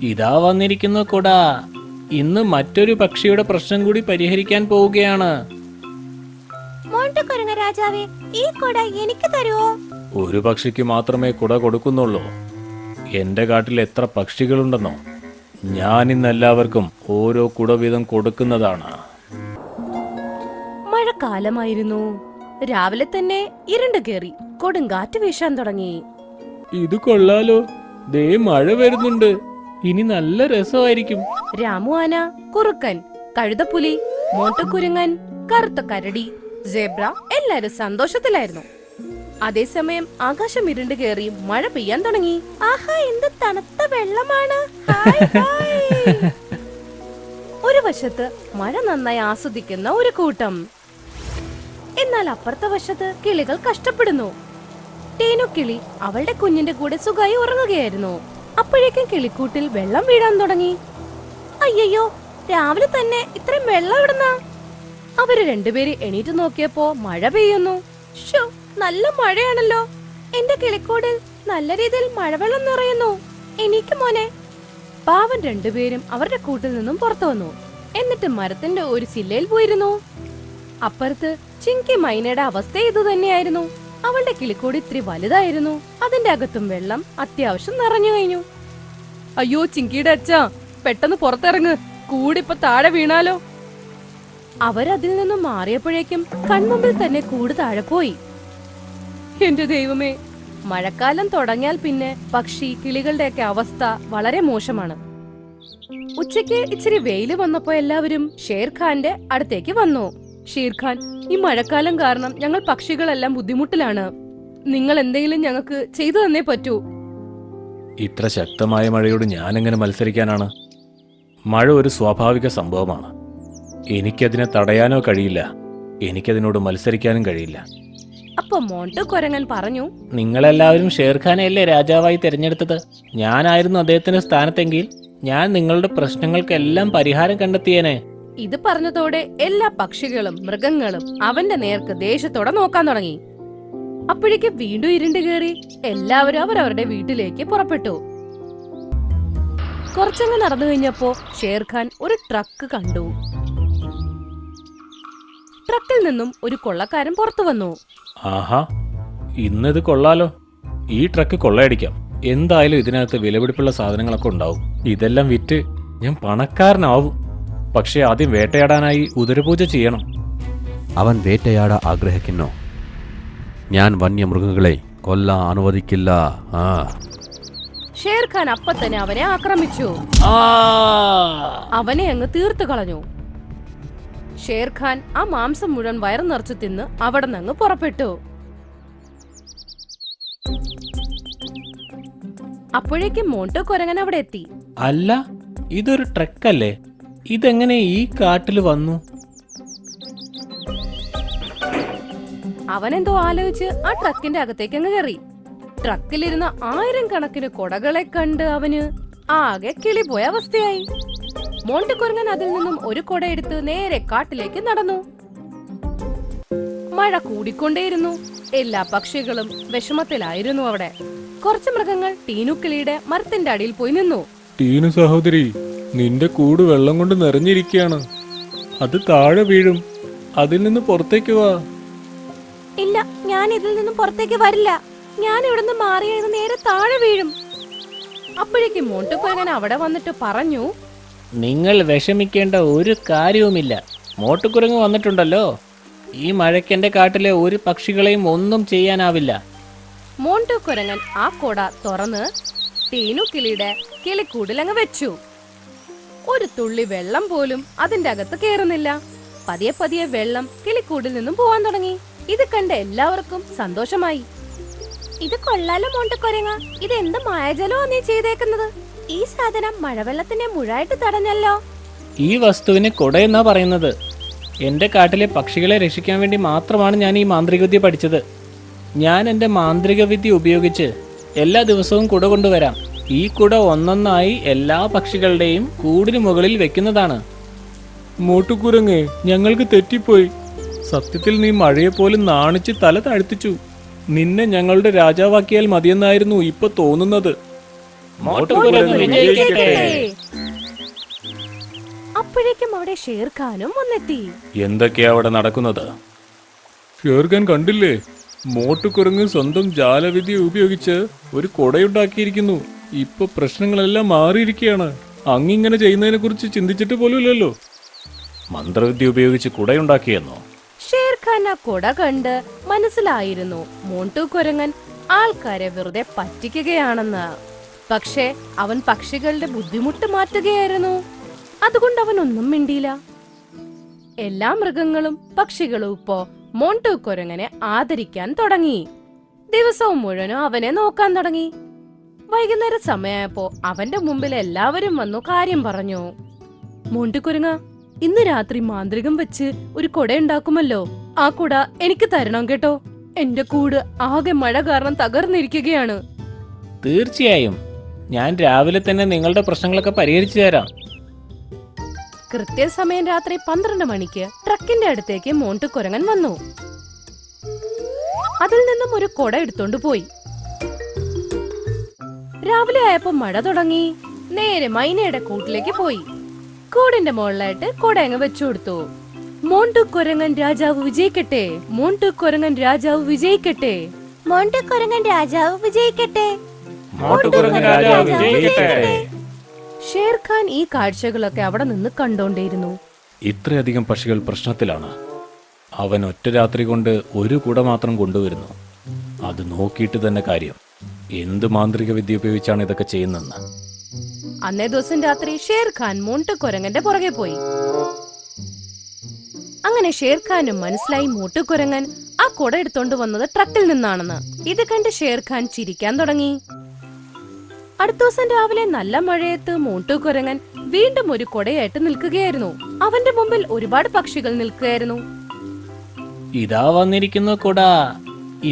ഇതാ വന്നിരിക്കുന്നു കുട. ഇന്ന് മറ്റൊരു പക്ഷിയുടെ പ്രശ്നം കൂടി പരിഹരിക്കാൻ പോവുകയാണ്. രാജാവേ, ഈ കുട എനിക്ക് തരുമോ? ഒരു പക്ഷിക്ക് മാത്രമേ കുട കൊടുക്കുന്നുള്ളൂ. എന്റെ കാട്ടിൽ എത്ര പക്ഷികളുണ്ടെന്നോ? ഞാൻ ഇന്ന് എല്ലാവർക്കും ഓരോ കുട വീതം കൊടുക്കുന്നതാണ്. മഴക്കാലമായിരുന്നു. രാവിലെ തന്നെ ഇരുണ്ട് കേറി കൊടുങ്കാറ്റ് വീശാൻ തുടങ്ങി. ഇത് കൊള്ളാലോ, ദേ മഴ വരുന്നുണ്ട്. ഇനി നല്ല രസമായിരിക്കും. രാമു ആന, കുറുക്കൻ, കഴുതപ്പുലി, മോട്ടുകുരങ്ങൻ, കറുത്ത കരടി, സേബ്ര എല്ലാരും സന്തോഷത്തിലായിരുന്നു. അതേസമയം ആകാശം ഇരുണ്ട് കേറി മഴ പെയ്യാൻ തുടങ്ങി. ആഹാ, എന്ത് തണുത്ത വെള്ളമാണ്! ഒരു വശത്ത് മഴ നന്നായി ആസ്വദിക്കുന്ന ഒരു കൂട്ടം, എന്നാൽ അപ്പുറത്തെ വശത്ത് കിളികൾ കഷ്ടപ്പെടുന്നു. ടീനു കിളി അവളുടെ കുഞ്ഞിന്റെ കൂടെ സുഖമായി ഉറങ്ങുകയായിരുന്നു. അപ്പോഴേക്കും കിളിക്കൂട്ടിൽ വെള്ളം വീഴാൻ തുടങ്ങി. അയ്യോ, രാവിലെ തന്നെ ഇത്രയും വെള്ളം ഇടുന്ന! അവര് രണ്ടുപേര് എണീറ്റ് നോക്കിയപ്പോ മഴ പെയ്യുന്നു. ഷോ, നല്ല മഴയാണല്ലോ! എന്റെ കിളിക്കൂടിൽ നല്ല രീതിയിൽ മഴവെള്ളം നിറയുന്നു. എനിക്ക് മോനെ! പാവൻ രണ്ടുപേരും അവരുടെ കൂട്ടിൽ നിന്നും പുറത്തു വന്നു. എന്നിട്ട് മരത്തിന്റെ ഒരു ചില്ലയിൽ പോയിരുന്നു. അപ്പുറത്ത് ചിങ്കി മൈനയുടെ അവസ്ഥ ഇത് തന്നെയായിരുന്നു. അവളുടെ കിളിക്കൂടി ഇത്തിരി വലുതായിരുന്നു. അതിന്റെ അകത്തും വെള്ളം അത്യാവശ്യം നിറഞ്ഞു കഴിഞ്ഞു. അയ്യോ ചിങ്കിയുടെ അച്ഛാ, പെട്ടെന്ന് പുറത്തിറങ്ങ്, കൂടിപ്പോ താഴെ വീണാലോ! അവരതിൽ നിന്നും മാറിയപ്പോഴേക്കും കൺമുമ്പിൽ തന്നെ കൂട് താഴെ പോയി. എന്റെ ദൈവമേ, മഴക്കാലം തുടങ്ങിയാൽ പിന്നെ പക്ഷി കിളികളുടെയൊക്കെ അവസ്ഥ വളരെ മോശമാണ്. ഉച്ചയ്ക്ക് ഇച്ചിരി വെയില് വന്നപ്പോ എല്ലാവരും ഷേർഖാന്റെ അടുത്തേക്ക് വന്നു. ഷേർഖാൻ, ഈ മഴക്കാലം കാരണം ഞങ്ങൾ പക്ഷികളെല്ലാം ബുദ്ധിമുട്ടിലാണ്. നിങ്ങൾ എന്തെങ്കിലും ഞങ്ങൾക്ക് ചെയ്തു തന്നേ പറ്റൂ. ഇത്ര ശക്തമായ മഴയോട് ഞാൻ എങ്ങനെ മത്സരിക്കാനാണ്? മഴ ഒരു സ്വാഭാവിക സംഭവമാണ്. എനിക്കതിനെ തടയാനോ കഴിയില്ല. എനിക്കതിനോട് മത്സരിക്കാനും കഴിയില്ല. അപ്പൊ മോണ്ടു കുരങ്ങൻ പറഞ്ഞു, നിങ്ങളെല്ലാവരും ഷേർഖാനെയല്ലേ രാജാവായി തിരഞ്ഞെടുത്തത്? ഞാനായിരുന്നു അദ്ദേഹത്തിന്റെ സ്ഥാനത്തെങ്കിൽ ഞാൻ നിങ്ങളുടെ പ്രശ്നങ്ങൾക്കെല്ലാം പരിഹാരം കണ്ടെത്തിയേനെ. ഇത് പറഞ്ഞതോടെ എല്ലാ പക്ഷികളും മൃഗങ്ങളും അവന്റെ നേർക്ക് ദേഷ്യത്തോടെ നോക്കാൻ തുടങ്ങി. അപ്പോഴേക്ക് വീണ്ടും ഇരുണ്ട് കയറി എല്ലാവരും അവരവരുടെ വീട്ടിലേക്ക് പുറപ്പെട്ടു. കുറച്ചങ്ങ് നടന്നു കഴിഞ്ഞപ്പോ ഷേർഖാൻ ഒരു ട്രക്ക് കണ്ടു. ട്രക്കിൽ നിന്നും ഒരു കൊള്ളക്കാരൻ പുറത്തു വന്നു. ആഹാ, ഇന്നിത് കൊള്ളാലോ. ഈ ട്രക്ക് കൊള്ളയടിക്കാം. എന്തായാലും ഇതിനകത്ത് വിലപിടിപ്പുള്ള സാധനങ്ങളൊക്കെ ഉണ്ടാവും. ഇതെല്ലാം വിറ്റ് ഞാൻ പണക്കാരനാവും. പക്ഷെ ആദ്യം വേട്ടയാടാനായി ഉദരപൂജ ചെയ്യണം. അവൻ വേട്ടയാട ആഗ്രഹിക്കുന്നു. ഞാൻ വന്യമൃഗങ്ങളെ കൊല്ലാൻ അനുവദിക്കില്ല. ഷേർഖാൻ അപ്പൊ തന്നെ അവനെ ആക്രമിച്ചു. അവനെ അങ്ങ് തീർത്തു കളഞ്ഞു. ഷേർഖാൻ ആ മാംസം മുഴുവൻ വയറു നിറച്ചു തിന്ന് അവിടെ നിന്ന് പുറപ്പെട്ടു. അപ്പോഴേക്കും മോണ്ടു കുരങ്ങൻ അവിടെ എത്തി. അല്ല, ഇതൊരു ട്രക്കല്ലേ? ഇതെങ്ങനെ ഈ കാട്ടിൽ വന്നു? അവനെന്തോ ആലോചിച്ച് ആ ട്രക്കിന്റെ അകത്തേക്ക് അങ്ങ് കയറി. ട്രക്കിലിരുന്ന 1000 കണക്കിന് കൊടകളെ കണ്ട് അവന് ആകെ കിളിപോയ അവസ്ഥയായി. മോണ്ടുകുരങ്ങൻ അതിൽ നിന്നും ഒരു കൊട എടുത്ത് നേരെ കാട്ടിലേക്ക് നടന്നു. മഴ കൂടിക്കൊണ്ടേയിരുന്നു. എല്ലാ പക്ഷികളും വിഷമത്തിലായിരുന്നു. അവിടെ കുറച്ച് മൃഗങ്ങൾ ടീനുക്കിളിയുടെ മരത്തിന്റെ അടിയിൽ പോയി നിന്നു. ടീനു സഹോദരി, നിന്റെ കൂട് വെള്ളം കൊണ്ട് നിറഞ്ഞിരിക്കുകയാണ്. അത് താഴെ വീഴും. അതിൽ നിന്ന് പുറത്തേക്ക് വാ. ഇല്ല, ഞാൻ ഇതിൽ നിന്നും പുറത്തേക്ക് വരില്ല. ഞാൻ ഇവിടുന്ന് മാറിയത് നേരെ താഴെ വീഴും. അപ്പോഴേക്കും മോണ്ടുകുരങ്ങൻ അവിടെ വന്നിട്ട് പറഞ്ഞു, നിങ്ങൾ വിഷമിക്കേണ്ട ഒരു കാര്യവുമില്ല. മോട്ടുകുരങ്ങ് വന്നിട്ടുണ്ടല്ലോ. ഈ മഴയ്ക്ക് എന്റെ കാട്ടിലെ ഒരു പക്ഷികളെയും ഒന്നും ചെയ്യാനാവില്ല. മോണ്ടുകുരങ്ങൻ ആ കൊട തുറന്ന് ടീനുക്കിളിയുടെ കിളിക്കൂടിലങ്ങ് വെച്ചു. ഒരു തുള്ളി വെള്ളം പോലും അതിന്റെ അകത്ത് കേറുന്നില്ല. പതിയെ പതിയെ വെള്ളം കിളിക്കൂടിൽ നിന്നും പോവാൻ തുടങ്ങി. ഇത് കണ്ട് എല്ലാവർക്കും സന്തോഷമായി. ഇത് കൊള്ളാലോ മോണ്ടുകുരങ്ങ, ഇത് എന്ത് മായജലോ നീ ചെയ്തേക്കുന്നത്? ഈ സാധനം മഴവെള്ളത്തിനെ മുഴായിട്ട് തടഞ്ഞല്ലോ. ഈ വസ്തുവിനെ കൊടയെന്നാ പറയുന്നത്. എന്റെ കാട്ടിലെ പക്ഷികളെ രക്ഷിക്കാൻ വേണ്ടി മാത്രമാണ് ഞാൻ ഈ മാന്ത്രിക വിദ്യ പഠിച്ചത്. ഞാൻ എന്റെ മാന്ത്രിക വിദ്യ ഉപയോഗിച്ച് എല്ലാ ദിവസവും കുട കൊണ്ടുവരാം. ഈ കുട ഒന്നൊന്നായി എല്ലാ പക്ഷികളുടെയും കൂടിന് മുകളിൽ വെക്കുന്നതാണ്. മോട്ടുകുരങ്ങേ, ഞങ്ങൾക്ക് തെറ്റിപ്പോയി. സത്യത്തിൽ നീ മഴയെപ്പോലും നാണിച്ച് തല താഴ്ത്തിച്ചു. നിന്നെ ഞങ്ങളുടെ രാജാവാക്കിയാൽ മതിയെന്നായിരുന്നു ഇപ്പൊ തോന്നുന്നത്. മോട്ടുകുരങ്ങ് വിജയിക്കട്ടെ. അപ്പോഴേക്കും അവിടെ ഷേർഖാനും വന്നെത്തി. എന്തൊക്കെയാ അവിടെ നടക്കുന്നത്? ഷേർഖാൻ കണ്ടില്ലേ, മോട്ടുകുരങ്ങ് സ്വന്തം ജാലവിദ്യ ഉപയോഗിച്ച് ഒരു കൊടയുണ്ടാക്കിയിരിക്കുന്നു. ഇപ്പൊ പ്രശ്നങ്ങളെല്ലാം മാറിയിരിക്കുകയാണ്. അങ്ങിങ്ങനെ ചെയ്യുന്നതിനെ കുറിച്ച് ചിന്തിച്ചിട്ട് പോലുമില്ലല്ലോ. മന്ത്രവിദ്യ ഉപയോഗിച്ച് കുടയുണ്ടാക്കിയെന്നോ? ഷേർഖാൻ ആ കൊട കണ്ട് മനസ്സിലായിരുന്നു മോണ്ടു കുരങ്ങൻ ആൾക്കാരെ വെറുതെ പറ്റിക്കുകയാണെന്ന്. പക്ഷേ അവൻ പക്ഷികളുടെ ബുദ്ധിമുട്ട് മാറ്റുകയായിരുന്നു. അതുകൊണ്ട് അവൻ ഒന്നും മിണ്ടിയില്ല. എല്ലാ മൃഗങ്ങളും പക്ഷികളും ഇപ്പോ മോണ്ടു കുരങ്ങനെ ആദരിക്കാൻ തുടങ്ങി. ദിവസവും മുഴുവനും അവനെ നോക്കാൻ തുടങ്ങി. വൈകുന്നേരം സമയമായപ്പോ അവന്റെ മുമ്പിൽ എല്ലാവരും വന്നു കാര്യം പറഞ്ഞു. മോണ്ടു കുരങ്ങ, ഇന്ന് രാത്രി മാന്ത്രികം വെച്ച് ഒരു കൊട ഉണ്ടാക്കുമല്ലോ. ആ കുട എനിക്ക് തരണം കേട്ടോ. എന്റെ കൂട് ആകെ മഴ കാരണം തകർന്നിരിക്കുകയാണ്. തീർച്ചയായും, ഞാൻ രാവിലെ തന്നെ നിങ്ങളുടെ പ്രശ്നങ്ങളൊക്കെ പരിഹരിച്ചു തരാം. കൃത്യസമയം രാത്രി 12 മണിക്ക് ട്രക്കിന്റെ അടുത്തേക്ക് മോണ്ടു കുരങ്ങൻ വന്നു. അതിൽ നിന്നും ഒരു കൊട എടുത്തോണ്ട് പോയി. രാവിലെ ആയപ്പോ മഴ തുടങ്ങി. നേരെ മൈനയുടെ കൂട്ടിലേക്ക് പോയി. കൂടിന്റെ മുകളിലായിട്ട് കൊട അങ്ങ് വെച്ചു കൊടുത്തു. മോണ്ടു കുരങ്ങൻ രാജാവ് വിജയിക്കട്ടെ, മോണ്ടു കുരങ്ങൻ രാജാവ് വിജയിക്കട്ടെ, മോണ്ടു കുരങ്ങൻ രാജാവ് വിജയിക്കട്ടെ, മോട്ടുകുരങ്ങ് രാജാവ് വിജയിക്കട്ടെ. ഷേർഖാൻ ഈ കാഴ്ചകളൊക്കെ അവിടെ നിന്ന് കണ്ടോണ്ടിരുന്നു. ഇത്രയധികം പക്ഷികൾ പ്രശ്നത്തിലാണ്. അവൻ ഒറ്റ രാത്രി കൊണ്ട് ഒരു കുട മാത്രം കൊണ്ടുവരുന്നു. അത് നോക്കിയിട്ട് തന്നെ കാര്യം. എന്ത് മാന്ത്രിക വിദ്യ ഉപയോഗിച്ചാണ് ഇതൊക്കെ ചെയ്യുന്നതെന്ന്. അന്നേ ദിവസം രാത്രി ഷേർഖാൻ മോണ്ടു കുരങ്ങന്റെ പുറകെ പോയി. അങ്ങനെ ഷേർഖാനും മനസ്സിലായി മോട്ടു കുരങ്ങൻ ആ കുട എടുത്തോണ്ട് വന്നത് ട്രക്കിൽ നിന്നാണെന്ന്. ഇത് കണ്ട് ഷേർഖാൻ ചിരിക്കാൻ തുടങ്ങി. അടുത്ത ദിവസം രാവിലെ നല്ല മഴയത്ത് മോട്ടു കുരങ്ങൻ വീണ്ടും ഒരു കൊടയായിട്ട് നിൽക്കുകയായിരുന്നു. അവന്റെ മുമ്പിൽ ഒരുപാട് പക്ഷികൾ നിൽക്കുകയായിരുന്നു. ഇതാ വന്നിരിക്കുന്ന കുട.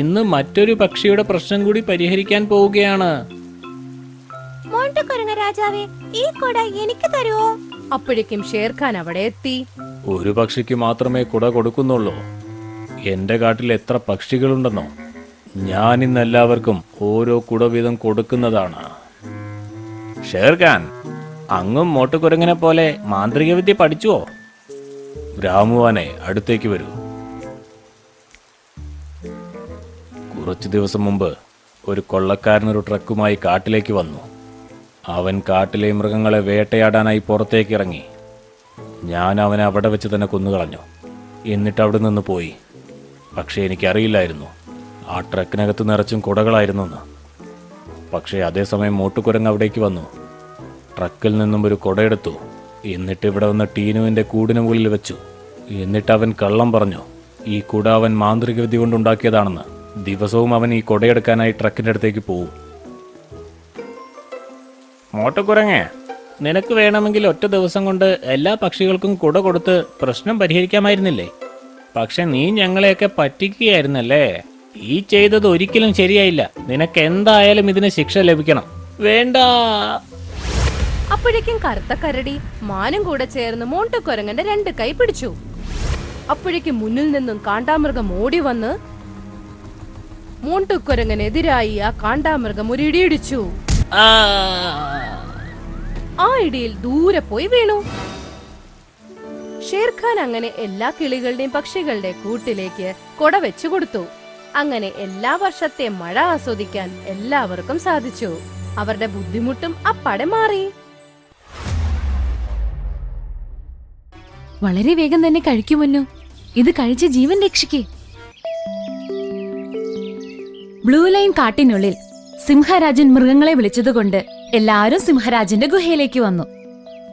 ഇന്ന് മറ്റൊരു പക്ഷിയുടെ പ്രശ്നം കൂടി പരിഹരിക്കാൻ പോവുകയാണ്. മോണ്ടു കുരങ്ങ രാജാവേ, ഈ കൊട എനിക്ക് തരുമോ? അപ്പോഴേക്കും ഷേർഖാൻ അവിടെ എത്തി. ഒരു പക്ഷിക്ക് മാത്രമേ കുട കൊടുക്കുന്നുള്ളൂ. എന്റെ കാട്ടിൽ എത്ര പക്ഷികളുണ്ടെന്നോ? ഞാൻ ഇന്ന് എല്ലാവർക്കും ഓരോ കുട വീതം കൊടുക്കുന്നതാണ്. ഷേർഖാൻ, അങ്ങും മോട്ടുകുരങ്ങനെ പോലെ മാന്ത്രിക വിദ്യ പഠിച്ചുവോ? രാമുവാനെ, അടുത്തേക്ക് വരൂ. കുറച്ചു ദിവസം മുമ്പ് ഒരു കൊള്ളക്കാരനൊരു ട്രക്കുമായി കാട്ടിലേക്ക് വന്നു. അവൻ കാട്ടിലെ മൃഗങ്ങളെ വേട്ടയാടാനായി പുറത്തേക്ക് ഇറങ്ങി. ഞാൻ അവനെ അവിടെ വെച്ച് തന്നെ കൊന്നുകളഞ്ഞു. എന്നിട്ട് അവിടെ നിന്ന് പോയി. പക്ഷേ എനിക്കറിയില്ലായിരുന്നു ആ ട്രക്കിനകത്ത് നിറച്ചും കുടകളായിരുന്നു എന്ന്. പക്ഷേ അതേസമയം മോട്ടുകുരങ്ങ് അവിടേക്ക് വന്നു. ട്രക്കിൽ നിന്നും ഒരു കുടയെടുത്തു. എന്നിട്ട് ഇവിടെ വന്ന് ടീനുവിൻ്റെ കൂടിന് മുകളിൽ വെച്ചു. എന്നിട്ട് അവൻ കള്ളം പറഞ്ഞു ഈ കുട അവൻ മാന്ത്രിക വിദ്യ കൊണ്ടുണ്ടാക്കിയതാണെന്ന്. ദിവസവും അവൻ ഈ കുടയെടുക്കാനായി ട്രക്കിൻ്റെ അടുത്തേക്ക് പോവും. മോട്ടുകുരങ്ങേ, നിനക്ക് വേണമെങ്കിൽ ഒറ്റ ദിവസം കൊണ്ട് എല്ലാ പക്ഷികൾക്കും കുട കൊടുത്ത് പ്രശ്നം പരിഹരിക്കാമായിരുന്നില്ലേ? പക്ഷെ നീ ഞങ്ങളെയൊക്കെ പറ്റിക്കുകയായിരുന്നല്ലേ. ഈ ചെയ്തത് ഒരിക്കലും ശരിയായില്ല. നിനക്ക് എന്തായാലും ഇതിന് ശിക്ഷ ലഭിക്കണം. വേണ്ട. അപ്പോഴേക്കും കറുത്ത കരടി മാനും കൂടെ ചേർന്ന് മോണ്ടു കുരങ്ങന്റെ 2 കൈ പിടിച്ചു. അപ്പോഴേക്കും മുന്നിൽ നിന്നും കാണ്ടാമൃഗം ഓടി വന്ന് മോണ്ടു കുരങ്ങനെതിരായി ആ കാണ്ടാമൃഗം ഒരു ഇടിയിടിച്ചു. ആ ഇടിയിൽ ദൂരെ പോയി വീണു. ഷേർഖാൻ അങ്ങനെ എല്ലാ കിളികളുടെയും പക്ഷികളുടെയും കൂട്ടിലേക്ക് കൊട വെച്ചു കൊടുത്തു. അങ്ങനെ എല്ലാ വർഷത്തെ മഴ ആസ്വദിക്കാൻ എല്ലാവർക്കും സാധിച്ചു. അവരുടെ ബുദ്ധിമുട്ടും അപ്പാടെ മാറി. വളരെ വേഗം തന്നെ കഴിക്കുമല്ലോ. ഇത് കഴിച്ച് ജീവൻ രക്ഷിക്കേ. ബ്ലൂ ലൈൻ കാട്ടിനുള്ളിൽ സിംഹരാജൻ മൃഗങ്ങളെ വിളിച്ചതുകൊണ്ട് എല്ലാവരും സിംഹരാജന്റെ ഗുഹയിലേക്ക് വന്നു.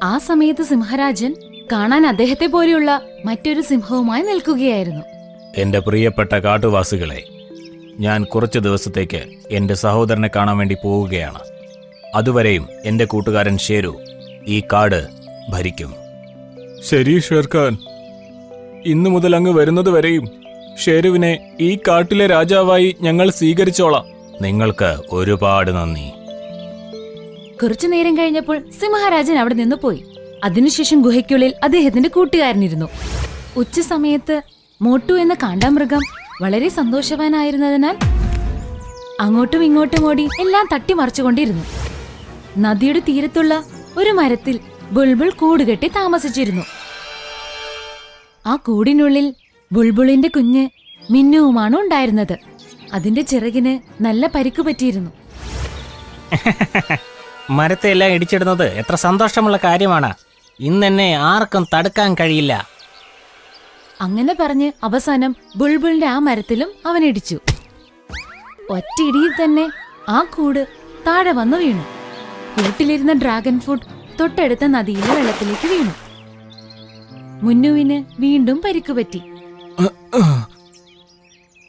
ആ സമയത്ത് സിംഹരാജൻ കാണാൻ അദ്ദേഹത്തെ പോലെയുള്ള മറ്റൊരു സിംഹവുമായി നിൽക്കുകയായിരുന്നു. എന്റെ പ്രിയപ്പെട്ട കാട്ടുവാസികളെ, ഞാൻ കുറച്ച് ദിവസത്തേക്ക് എന്റെ സഹോദരനെ കാണാൻ വേണ്ടി പോവുകയാണ്. അതുവരെയും എന്റെ കൂട്ടുകാരൻ ഷേരു ഈ കാട് ഭരിക്കും. ശരി ഷേർഖാൻ, ഇന്നു മുതൽ അങ്ങ് വരുന്നത് വരെയും ഷേരുവിനെ ഈ കാട്ടിലെ രാജാവായി ഞങ്ങൾ സ്വീകരിച്ചോളാം. നിങ്ങൾക്ക് ഒരുപാട് നന്ദി. കുറച്ചു നേരം കഴിഞ്ഞപ്പോൾ സിംഹരാജൻ അവിടെ നിന്ന് പോയി. അതിനുശേഷം ഗുഹയ്ക്കുള്ളിൽ അദ്ദേഹത്തിന്റെ കൂട്ടുകാരനിരുന്നു. ഉച്ച സമയത്ത് മോട്ടു എന്ന കാണ്ടാമൃഗം വളരെ സന്തോഷവാനായിരുന്നതിനാൽ അങ്ങോട്ടും ഇങ്ങോട്ടും ഓടി എല്ലാം തട്ടിമറിച്ചുകൊണ്ടിരുന്നു. നദിയുടെ തീരത്തുള്ള ഒരു മരത്തിൽ ബുൾബുൾ കൂടുകെട്ടി താമസിച്ചിരുന്നു. ആ കൂടിനുള്ളിൽ ബുൾബുളിന്റെ കുഞ്ഞ് മിന്നുവുമാണ് ഉണ്ടായിരുന്നത്. അതിന്റെ ചിറകിന് നല്ല പരിക്കു പറ്റിയിരുന്നു. മരത്തെ എല്ലാം ഇടിച്ചിടുന്നത് എത്ര സന്തോഷമുള്ള കാര്യമാണ്. ഇന്നെന്നെ ആർക്കും തടുക്കാൻ കഴിയില്ല. അങ്ങനെ പറഞ്ഞ് അവസാനം ബുൾബുളിന്റെ ആ മരത്തിലും അവൻ ഇടിച്ചു. ഒറ്റയിടിയിൽ തന്നെ ആ കൂട് താഴെ വന്നു വീണു. കൂട്ടിലിരുന്ന ഡ്രാഗൺ ഫ്രൂട്ട് തൊട്ടടുത്ത നദിയിലെ വെള്ളത്തിലേക്ക് വീണു. മുന്നുവിന് വീണ്ടും പരിക്കുപറ്റി.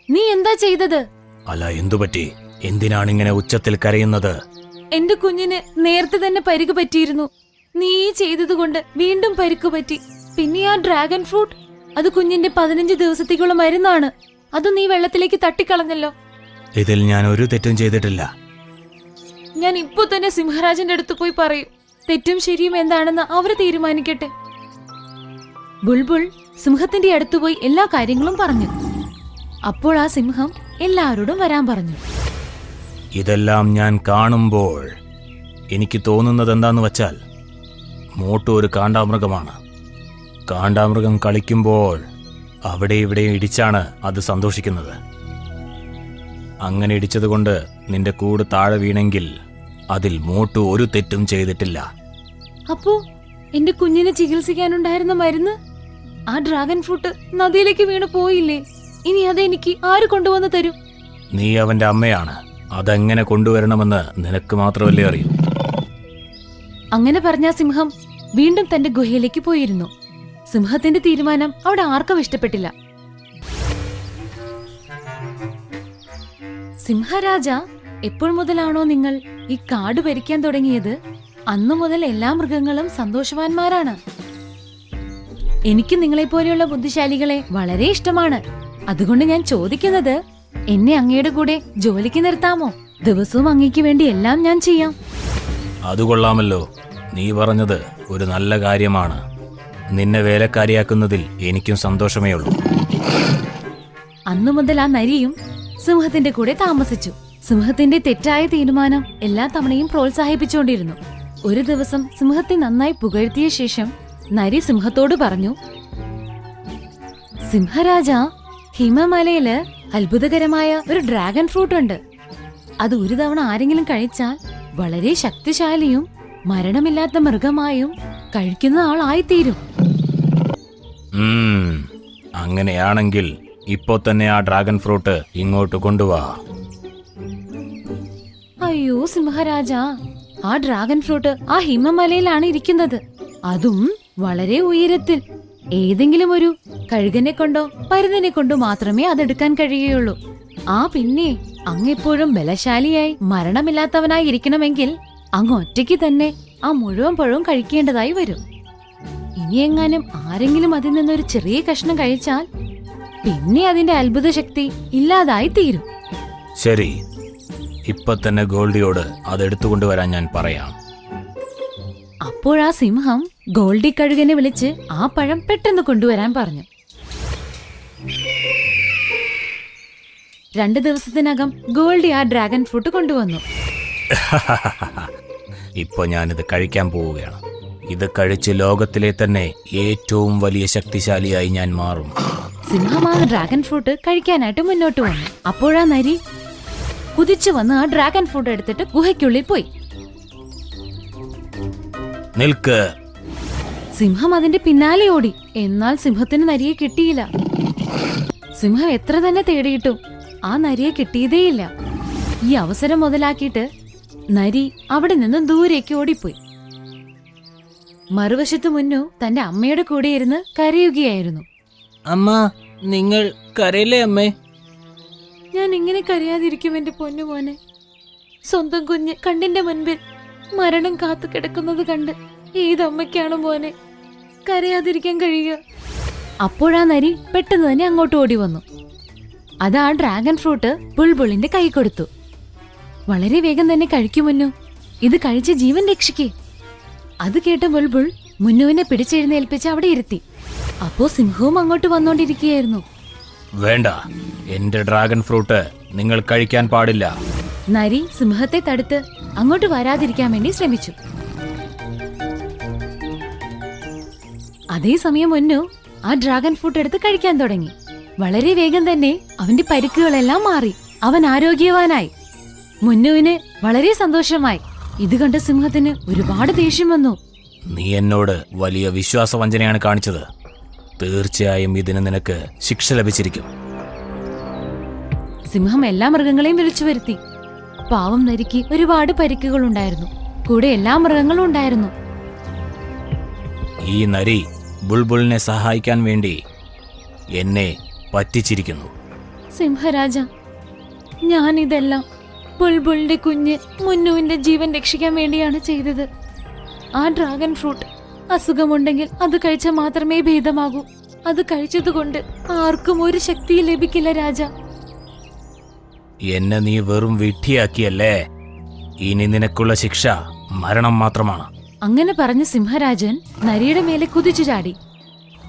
നീ എന്താ ചെയ്തത്? അല്ല, എന്തുപറ്റി? എന്തിനാണിങ്ങനെ ഉച്ചത്തിൽ കരയുന്നത്? എന്റെ കുഞ്ഞിന് നേരത്തെ തന്നെ പരിക്ക് പറ്റിയിരുന്നു. നീ ചെയ്തതുകൊണ്ട് വീണ്ടും പരിക്ക് പറ്റി. പിന്നെ ആ ഡ്രാഗൺ ഫ്രൂട്ട്, അത് കുഞ്ഞിന്റെ 15 ദിവസത്തേക്കുള്ള മരുന്നാണ്. അത് നീ വെള്ളത്തിലേക്ക് തട്ടിക്കളഞ്ഞല്ലോ. ഇതിൽ ഞാൻ ഒരു തെറ്റും ചെയ്തിട്ടില്ല. ഞാൻ ഇപ്പൊ തന്നെ സിംഹരാജന്റെ അടുത്ത് പോയി പറയും. തെറ്റും ശരിയും എന്താണെന്ന് അവര് തീരുമാനിക്കട്ടെ. ബുൾബുൾ സിംഹത്തിന്റെ അടുത്ത് പോയി എല്ലാ കാര്യങ്ങളും പറഞ്ഞു. അപ്പോൾ ആ സിംഹം എല്ലാവരോടും വരാൻ പറഞ്ഞു. ഇതെല്ലാം ഞാൻ കാണുമ്പോൾ എനിക്ക് തോന്നുന്നത് എന്താന്ന് വച്ചാൽ, മോട്ടു ഒരു കാണ്ടാമൃഗമാണ്. കാണ്ടാമൃഗം കളിക്കുമ്പോൾ അവിടെ ഇവിടെ ഇടിച്ചാണ് അത് സന്തോഷിക്കുന്നത്. അങ്ങനെ ഇടിച്ചതുകൊണ്ട് നിന്റെ കൂട് താഴെ വീണെങ്കിൽ അതിൽ മോട്ടു ഒരു തെറ്റും ചെയ്തിട്ടില്ല. അപ്പോ എന്റെ കുഞ്ഞിനെ ചികിത്സിക്കാനുണ്ടായിരുന്ന മരുന്ന്, ആ ഡ്രാഗൺ ഫ്രൂട്ട് നദിയിലേക്ക് വീണ് പോയില്ലേ? ഇനി അതെനിക്ക് ആര് കൊണ്ടുവന്ന് തരും? നീ അവന്റെ അമ്മയാണ്. അതെങ്ങനെ കൊണ്ടുവരണമെന്ന് നിനക്ക് മാത്രമല്ലേ അറിയൂ. അങ്ങനെ പറഞ്ഞ സിംഹം വീണ്ടും തന്റെ ഗുഹയിലേക്ക് പോയിരുന്നു. സിംഹത്തിന്റെ തീരുമാനം അവിടെ ആർക്കും ഇഷ്ടപ്പെട്ടില്ല. സിംഹരാജ, എപ്പോൾ മുതലാണോ നിങ്ങൾ ഈ കാട് ഭരിക്കാൻ തുടങ്ങിയത്, അന്നു മുതൽ എല്ലാ മൃഗങ്ങളും സന്തോഷവാന്മാരാണ്. എനിക്ക് നിങ്ങളെപ്പോലെയുള്ള ബുദ്ധിശാലികളെ വളരെ ഇഷ്ടമാണ്. അതുകൊണ്ട് ഞാൻ ചോദിക്കുന്നത്, എന്നെ അങ്ങയുടെ കൂടെ ജോലിക്ക് നിർത്താമോ? ദിവസവും അങ്ങയ്ക്ക് വേണ്ടി എല്ലാം ഞാൻ ചെയ്യാം. അതുകൊള്ളാമല്ലോ. നീ പറഞ്ഞത് ഒരു നല്ല കാര്യമാണ്. നിന്നെ വേലക്കാരിയാക്കുന്നതിൽ എനിക്കും സന്തോഷമേ ഉള്ളൂ. അന്നു മുതൽ ആ നരിയും സിംഹത്തിന്റെ കൂടെ താമസിച്ചു. സിംഹത്തിന്റെ തെറ്റായ തീരുമാനം എല്ലാ തവണയും പ്രോത്സാഹിപ്പിച്ചുകൊണ്ടിരുന്നു. ഒരു ദിവസം സിംഹത്തെ നന്നായി പുകഴ്ത്തിയ ശേഷം നരി സിംഹത്തോട് പറഞ്ഞു, സിംഹരാജ, ഹിമമലയില് അത്ഭുതകരമായ ഒരു ഡ്രാഗൺ ഫ്രൂട്ട് ഉണ്ട്. അത് ഒരു തവണ ആരെങ്കിലും കഴിച്ചാൽ വളരെ ശക്തിശാലിയും മരണമില്ലാത്ത മൃഗമായും കഴിക്കുന്ന ആളായിത്തീരും. അങ്ങനെയാണെങ്കിൽ ഇപ്പോ തന്നെ ആ ഡ്രാഗൺ ഫ്രൂട്ട് ഇങ്ങോട്ട് കൊണ്ടുവാ. അയ്യോ സിംഹരാജ, ആ ഡ്രാഗൺ ഫ്രൂട്ട് ആ ഹിമമലയിലാണ് ഇരിക്കുന്നത്. അതും വളരെ ഉയരത്തിൽ. ഏതെങ്കിലും ഒരു കഴുകനെ കൊണ്ടോ പരുന്തിനെ കൊണ്ടോ മാത്രമേ അതെടുക്കാൻ കഴിയുകയുള്ളൂ. പിന്നെ അങ്ങെപ്പോഴും ബലശാലിയായി മരണമില്ലാത്തവനായി ഇരിക്കണമെങ്കിൽ അങ്ങ് ഒറ്റയ്ക്ക് തന്നെ ആ മുഴുവൻ പഴവും കഴിക്കേണ്ടതായി വരും. ഇനിയെങ്ങാനും ആരെങ്കിലും അതിൽ നിന്നൊരു ചെറിയ കഷ്ണം കഴിച്ചാൽ പിന്നെ അതിന്റെ അത്ഭുത ശക്തി ഇല്ലാതായി തീരും. ശരി, ഇപ്പൊ തന്നെ ഗോൾഡിയോട് അതെടുത്തുകൊണ്ടുവരാൻ ഞാൻ പറയാം. അപ്പോഴാ സിംഹം ഗോൾഡി കഴുകനെ വിളിച്ച് ആ പഴം പെട്ടെന്ന് കൊണ്ടുവരാൻ പറഞ്ഞു. 2 ദിവസത്തിനകം ഗോൾഡി ആ ഡ്രാഗൺ ഫ്രൂട്ട് കൊണ്ടുവന്നു. ഇപ്പൊ ഞാനിത് കഴിക്കാൻ പോവുകയാണ്. ഇത് കഴിച്ച് ലോകത്തിലെ തന്നെ ഏറ്റവും വലിയ ശക്തിശാലിയായി ഞാൻ മാറും. സിംഹം ആ ഡ്രാഗൺ ഫ്രൂട്ട് കഴിക്കാനായിട്ട് മുന്നോട്ട് വന്നു. അപ്പോഴാ നരി കുതിച്ചു വന്ന് ആ ഡ്രാഗൺ ഫ്രൂട്ട് എടുത്തിട്ട് ഗുഹയ്ക്കുള്ളിൽ പോയി. നിൽക്ക്. സിംഹം അതിന്റെ പിന്നാലെ ഓടി. എന്നാൽ സിംഹത്തിന് നരിയെ കിട്ടിയില്ല. സിംഹം എത്ര തന്നെ തേടിയിട്ടും ആ നരിയെ കിട്ടിയതേയില്ല. ഈ അവസരം മുതലാക്കിയിട്ട് നരി അവിടെ നിന്നും ദൂരേക്ക് ഓടിപ്പോയി. മറുവശത്ത് മുന്നു തന്റെ അമ്മയുടെ കൂടെ ഇരുന്ന് കരയുകയായിരുന്നു. അമ്മ, നിങ്ങൾ കരയില്ലേ അമ്മേ? ഞാൻ ഇങ്ങനെ കരയാതിരിക്കും എന്റെ പൊന്നുമോനെ. സ്വന്തം കുഞ്ഞ് കണ്ണിന്റെ മുൻപിൽ മരണം കാത്തു കിടക്കുന്നത് കണ്ട് ഏതമ്മയ്ക്കാണ് മോനെ കരയാതിരിക്കാൻ കഴിയുക? അപ്പോഴാ നരി പെട്ടെന്ന് തന്നെ അങ്ങോട്ട് ഓടി വന്നു. അതാ ഡ്രാഗൺ ഫ്രൂട്ട് ബുൾബുളിന്റെ കൈ കൊടുത്തു. വളരെ വേഗം തന്നെ കഴിക്കുമുന്നു. ഇത് കഴിച്ച് ജീവൻ രക്ഷിക്കേ. അത് കേട്ട ബുൾബുൾ മുന്നുവിനെ പിടിച്ചെഴുന്നേൽപ്പിച്ച് അവിടെ ഇരുത്തി. അപ്പോ സിംഹവും അങ്ങോട്ട് വന്നോണ്ടിരിക്കുകയായിരുന്നു. വേണ്ട, എന്റെ ഡ്രാഗൺ ഫ്രൂട്ട് നിങ്ങൾ കഴിക്കാൻ പാടില്ല. നരി സിംഹത്തെ തടുത്ത് അങ്ങോട്ട് വരാതിരിക്കാൻ വേണ്ടി ശ്രമിച്ചു. അതേസമയം മുന്നു ആ ഡ്രാഗൺ ഫ്രൂട്ട് എടുത്ത് കഴിക്കാൻ തുടങ്ങി. വളരെ വേഗം തന്നെ അവന്റെ പരിക്കുകളെല്ലാം മാറി. അവൻ ആരോഗ്യവാനായി. മുന്നുവിന് വളരെ സന്തോഷമായി. ഇത് കണ്ട സിംഹത്തിന് ഒരുപാട് ദേഷ്യം വന്നു. നീ എന്നോട് വലിയ വിശ്വാസവഞ്ചനയാണ് കാണിച്ചത്. തീർച്ചയായും ഇതിന് നിനക്ക് ശിക്ഷ ലഭിച്ചിരിക്കും. സിംഹം എല്ലാ മൃഗങ്ങളെയും വിളിച്ചു വരുത്തി. പാവം നരിക്ക് ഒരുപാട് പരിക്കുകൾ ഉണ്ടായിരുന്നു. കൂടെ എല്ലാ മൃഗങ്ങളും ഉണ്ടായിരുന്നു. ഈ നരി ബുൾബുളിനെ സഹായിക്കാൻ വേണ്ടി എന്നെ പറ്റിച്ചിരിക്കുന്നു. സിംഹരാജ, ഞാനിതെല്ലാം ബുൾബുളിന്റെ കുഞ്ഞ് മുന്നുവിന്റെ ജീവൻ രക്ഷിക്കാൻ വേണ്ടിയാണ് ചെയ്തത്. ആ ഡ്രാഗൺ ഫ്രൂട്ട് അസുഖമുണ്ടെങ്കിൽ അത് കഴിച്ചാൽ മാത്രമേ ഭേദമാകൂ. അത് കഴിച്ചതുകൊണ്ട് ആർക്കും ഒരു ശക്തിയും ലഭിക്കില്ല രാജ. എന്നെ നീ വെറും വിഡ്ഢിയാക്കിയല്ലേ. ഇനി നിനക്കുള്ള ശിക്ഷ മരണം മാത്രമാണ്. അങ്ങനെ പറഞ്ഞ സിംഹരാജൻ നരിയുടെ മേലെ കുതിച്ചു ചാടി.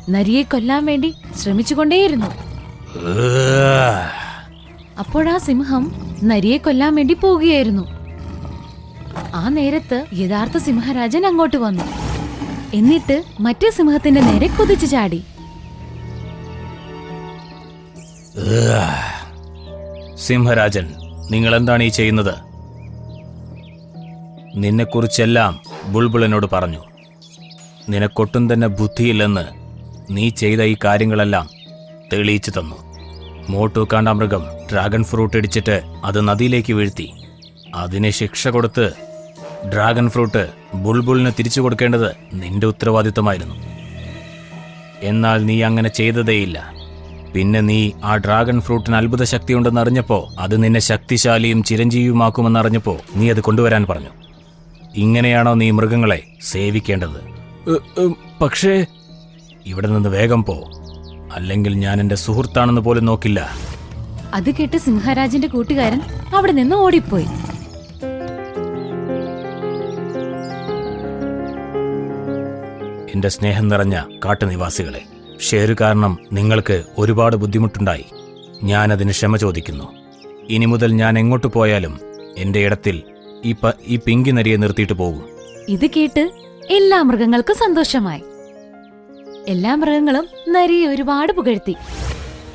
നരിയെ കൊല്ലാൻ വേണ്ടി ശ്രമിച്ചുകൊണ്ടേയിരുന്നു. അപ്പോഴാ സിംഹം നരിയെ കൊല്ലാൻ വേണ്ടി പോവുകയായിരുന്നു. ആ നേരത്ത് യഥാർത്ഥ സിംഹരാജൻ അങ്ങോട്ട് വന്നു. എന്നിട്ട് മറ്റേ സിംഹത്തിന്റെ നേരെ കുതിച്ചു ചാടി. സിംഹരാജൻ, നിങ്ങൾ എന്താണ് ഈ ചെയ്യുന്നത്? നിന്നെക്കുറിച്ചെല്ലാം ബുൾബുളിനോട് പറഞ്ഞു. നിനക്കൊട്ടും തന്നെ ബുദ്ധിയില്ലെന്ന് നീ ചെയ്ത ഈ കാര്യങ്ങളെല്ലാം തെളിയിച്ചു തന്നു. മോട്ടു കാണ്ടാമൃഗം ഡ്രാഗൺ ഫ്രൂട്ട് ഇടിച്ചിട്ട് അത് നദിയിലേക്ക് വീഴ്ത്തി. അതിന് ശിക്ഷ കൊടുത്ത് ഡ്രാഗൺ ഫ്രൂട്ട് ബുൾബുളിന് തിരിച്ചു കൊടുക്കേണ്ടത് നിന്റെ ഉത്തരവാദിത്തമായിരുന്നു. എന്നാൽ നീ അങ്ങനെ ചെയ്തതേയില്ല. പിന്നെ നീ ആ ഡ്രാഗൺ ഫ്രൂട്ടിന് അത്ഭുത ശക്തിയുണ്ടെന്ന് അറിഞ്ഞപ്പോ, അത് നിന്നെ ശക്തിശാലിയും ചിരഞ്ജീവിയുമാക്കുമെന്നറിഞ്ഞപ്പോ നീ അത് കൊണ്ടുവരാൻ പറഞ്ഞു. ഇങ്ങനെയാണോ നീ മൃഗങ്ങളെ സേവിക്കേണ്ടത്? പക്ഷേ ഇവിടെ നിന്ന് വേഗം പോ, അല്ലെങ്കിൽ ഞാൻ എന്റെ സുഹൃത്താണെന്ന് പോലും നോക്കില്ല. അത് കേട്ട് സിംഹരാജന്റെ കൂട്ടുകാരൻ അവിടെ നിന്ന് ഓടിപ്പോയി. എന്റെ സ്നേഹം നിറഞ്ഞ കാട്ടുനിവാസികളെ, ഷേരു കാരണം നിങ്ങൾക്ക് ഒരുപാട് ബുദ്ധിമുട്ടുണ്ടായി. ഞാനതിന് ക്ഷമ ചോദിക്കുന്നു. ഇനി മുതൽ ഞാൻ എങ്ങോട്ട് പോയാലും എന്റെ ഇടത്തിൽ ഈ പിങ്കി നരിയെ നിർത്തിയിട്ട് പോകും. ഇത് കേട്ട് എല്ലാ മൃഗങ്ങൾക്കും സന്തോഷമായി. എല്ലാ മൃഗങ്ങളും നരിയെ ഒരുപാട് പുകഴ്ത്തി.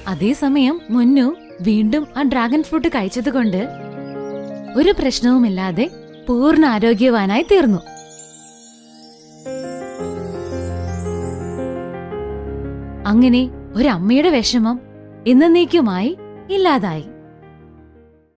അതേസമയം മുന്നു വീണ്ടും ആ ഡ്രാഗൺ ഫ്രൂട്ട് കഴിച്ചതുകൊണ്ട് ഒരു പ്രശ്നവുമില്ലാതെ പൂർണ്ണ ആരോഗ്യവാനായി തീർന്നു. അങ്ങനെ ഒരമ്മയുടെ വിഷമം എന്നേക്കുമായി ഇല്ലാതായി.